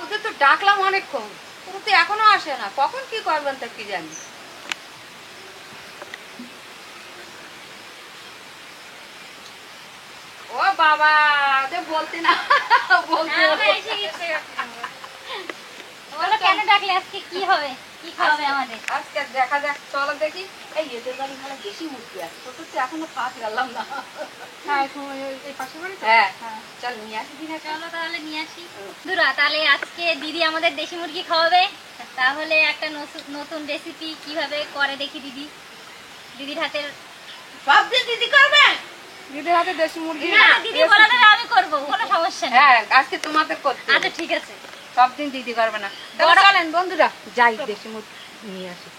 ওদের তো ডাকলাম অনেকক্ষণ, ওরা তো এখনো আসে না। কখন কি করবেন তা কি জানি। ও বাবা, বলতে না বলতে কেন ডাকলে? আজকে কি হবে, কি খাওয়াবে আমাদের? আজকে দেখা যাক, চলো দেখি। এই এদের বাড়ি ভালো বেশি মুরগি আছে, ছোট তো এখনো খাওয়া গেলাম না। হ্যাঁ চলো নিয়ে আসি। চলো তাহলে নিয়ে আসি। দুরা, তাহলে আজকে দিদি আমাদের দেশি মুরগি খাওয়াবে। তাহলে একটা নতুন রেসিপি কিভাবে করে দেখি দিদি। দিদির হাতের সব দিন দিদি করবে। দিদির হাতে দেশি মুরগি দিদি বলা দেবে, আমি করবো, কোনো সমস্যা নেই। হ্যাঁ আজকে তোমাদের করতে। আচ্ছা ঠিক আছে, সব দিন দিদি করবে না। চলেন বন্ধুরা, যাই দেশি মুরগি নিয়ে আসি।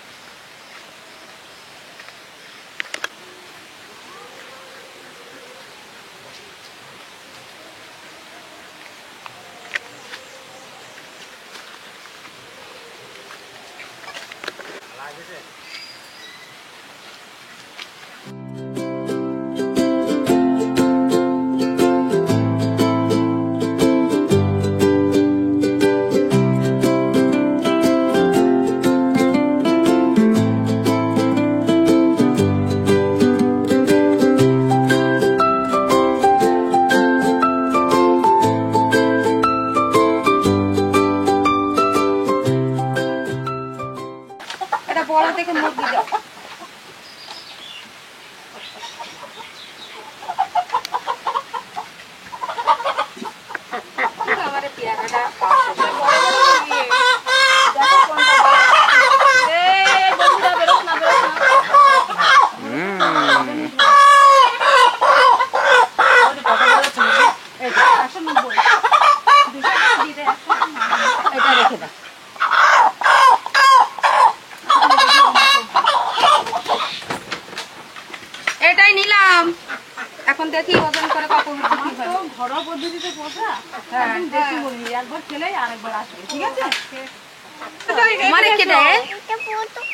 বড় থেকে মুরগি দাও। আমার পেয়ারাটা এটা রেখে দাও। এটাই নিলাম, এখন দেখি ওজন করে কত ঘরোয়া পদ্ধতিতে পোষা দেশি মুরগি, একবার খেলেই আরেকবার আসবে। ঠিক আছে, মানে কে দেয়?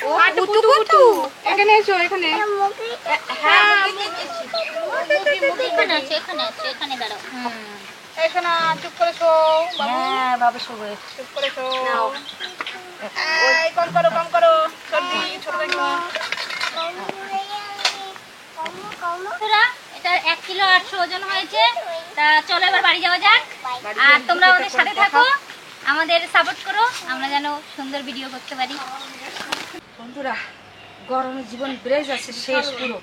ও কুতু কুতু, এখানে এসো, এখানে। হ্যাঁ এখানে আছে, এখানে আছে, এখানে দাঁড়াও। এখানে চুপ করে শো বাবু। হ্যাঁ বাবা শোবে, চুপ করে শো। নাও। এই কম করো, কম করো। সর্দি ছোট দেখো। বন্ধুরা, এটা 1 কিলো 800 ওজন হয়েছে। তা চলো এবার বাড়ি যাওয়া যাক। আর তোমরা আমাদের সাথে থাকো, আমাদের সাপোর্ট করো, আমরা যেন সুন্দর ভিডিও করতে পারি। বন্ধুরা, গরমে জীবন বেড়ে যাচ্ছে শেষ পুরো।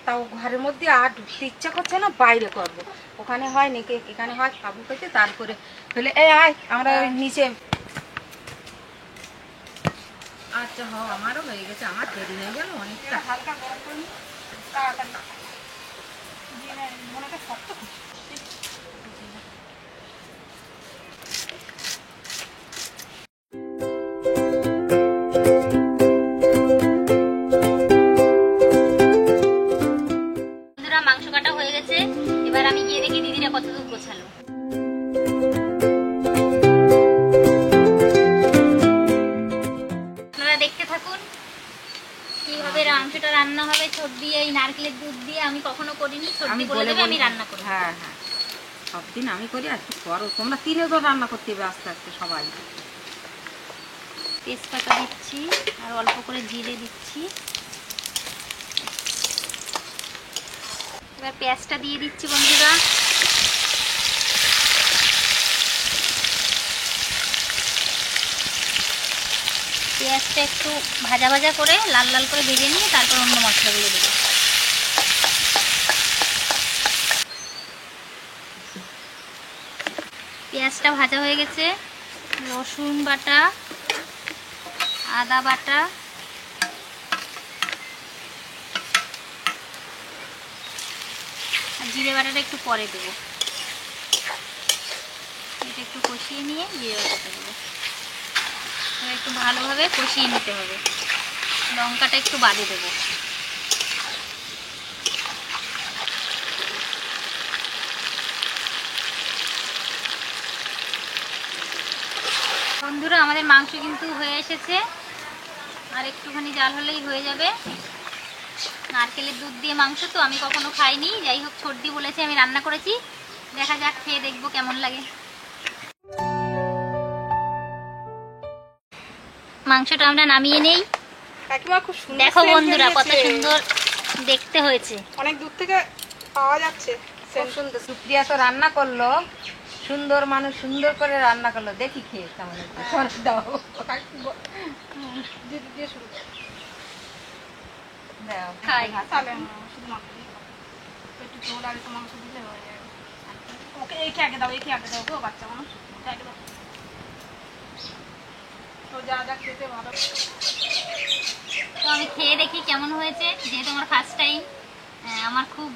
তাও ঘরের মধ্যে আর ঢুকতে ইচ্ছা করছে না, বাইরে করব। ওখানে হয় নাকি, এখানে হয়, খাবো খেতে তারপরে ফেলে। এই আয়, আমরা নিচে। আচ্ছা হ্যাঁ, আমারও হয়ে গেছে, আমার দেরি হয়ে গেল অনেকটা। হালকা গরম করে নিই, তাড়াতাড়ি মনেটা শক্ত। বন্ধুরা, মাংস কাটা হয়ে গেছে। এবার আমি গিয়ে দেখি দিদিরা কতদূর গোছালো। আপনারা দেখতে থাকুন কিভাবে মাংসটা রান্না হবে। ছোট দিয়ে, এই নারকেলের দুধ দিয়ে আমি কখনো করিনি। ছোট দিয়ে বলে দেবে, আমি রান্না করি। হ্যাঁ হ্যাঁ, সব দিন আমি করি, আর একটু করো তোমরা। 3 জন রান্না করতে হবে আস্তে আস্তে সবাই। তেজপাতা দিচ্ছি আর অল্প করে জিরে দিচ্ছি। এবার পেঁয়াজটা দিয়ে দিচ্ছি বন্ধুরা। পেঁয়াজটা একটু ভাজা ভাজা করে লাল লাল করে ভেজে নিয়ে তারপর অন্য মশলাগুলো দেবো। পেঁয়াজটা ভাজা হয়ে গেছে। রসুন বাটা, আদা বাটা, আর জিরে বাটাটা একটু পরে দেবো। এটা একটু কষিয়ে নিয়ে জিরে বাটাটা দেবো। একটু ভালোভাবে কষিয়ে নিতে হবে। লঙ্কাটা একটু বাদে দেবো। বন্ধুরা, আমাদের মাংস কিন্তু হয়ে এসেছে, আর একটুখানি জাল হলেই হয়ে যাবে। নারকেলের দুধ দিয়ে মাংস তো আমি কখনো খাইনি, যাই হোক ছোটদি বলেছে, আমি রান্না করেছি। দেখা যাক, খেয়ে দেখবো কেমন লাগে। মাংসটা আমরা নামিয়ে নেই। কাকিমা খুব সুন্দর দেখো scent বন্ধুরা কত বেরিয়েছে। সুন্দর দেখতে হয়েছে। অনেক দূর থেকে পাওয়া যাচ্ছে খুব সুন্দর। সুপ্রিয়া তো রান্না করলো, সুন্দর মানুষ সুন্দর করে রান্না করলো, দেখি খেয়ে কেমন হয়েছে। সর দাও দিয়ে শুরু করো। দাও। খাই। তাহলে শুধু মাংস দিয়ে খাও। একটু ঝোল আর একটু মাংস দিলে হয়ে যাবে। ওকে এই খেয়ে আগে দাও, এই খেয়ে আগে দাও গো, বাচ্চা মানুষ খেয়ে আগে দাও। তো যা যা খেতে ভালো। তো আমি খেয়ে দেখি কেমন হয়েছে, যেহেতু আমার ফার্স্ট টাইম। আমার খুব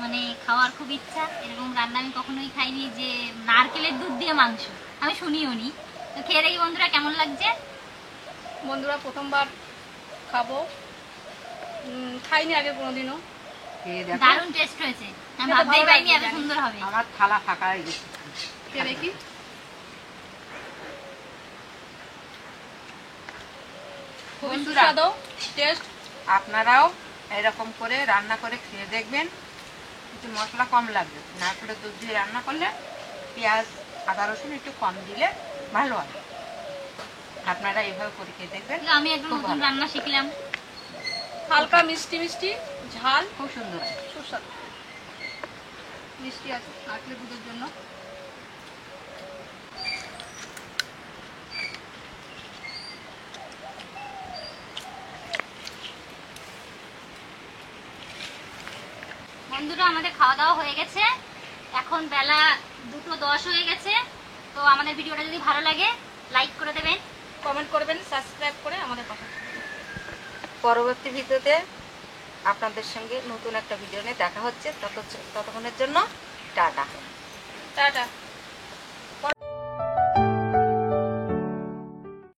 মানে খাওয়ার খুব ইচ্ছা। এরকম রান্না আমি কখনোই খাইনি, যে নারকেলের দুধ দিয়ে মাংস, আমি শুনিও নি। তো খেয়ে দেখি বন্ধুরা কেমন লাগছে। বন্ধুরা প্রথমবার খাবো, খাইনি আগে কোনোদিনও। খেয়ে দেখো। দারুণ টেস্ট হয়েছে, আমি খেতে ভাবতেই ভালো পারিনি লাগবে, এত জানি। সুন্দর হবে। আমার থালা ফাঁকা হয়ে গেছে। খেয়ে দেখি। খুবই বন্ধুরা, সুস্বাদু টেস্ট। আপনারাও এরকম করে রান্না করে খেয়ে দেখবেন। একটু মশলা কম লাগবে, নারকেলের দুধ দিয়ে রান্না করলে পেঁয়াজ আদা রসুন একটু কম দিলে ভালো হয়। আপনারা এইভাবে করে খেয়ে দেখবেন, কিন্তু আমি একটু খুব নতুন ভালো। রান্না শিখলাম। হালকা মিষ্টি মিষ্টি ঝাল, খুব সুন্দর হয়। সুস্বাদু মিষ্টি আছে নারকেলের দুধের জন্য। বন্ধুরা আমাদের খাওয়া দাওয়া হয়ে গেছে, এখন বেলা 2:10 হয়ে গেছে। তো আমাদের ভিডিওটা যদি ভালো লাগে লাইক করে দেবেন, কমেন্ট করবেন, সাবস্ক্রাইব করে আমাদের পাশে থাকবেন। পরবর্তী ভিডিওতে আপনাদের সঙ্গে নতুন একটা ভিডিও নিয়ে দেখা হচ্ছে। ততক্ষণের জন্য টাটা। টাটা।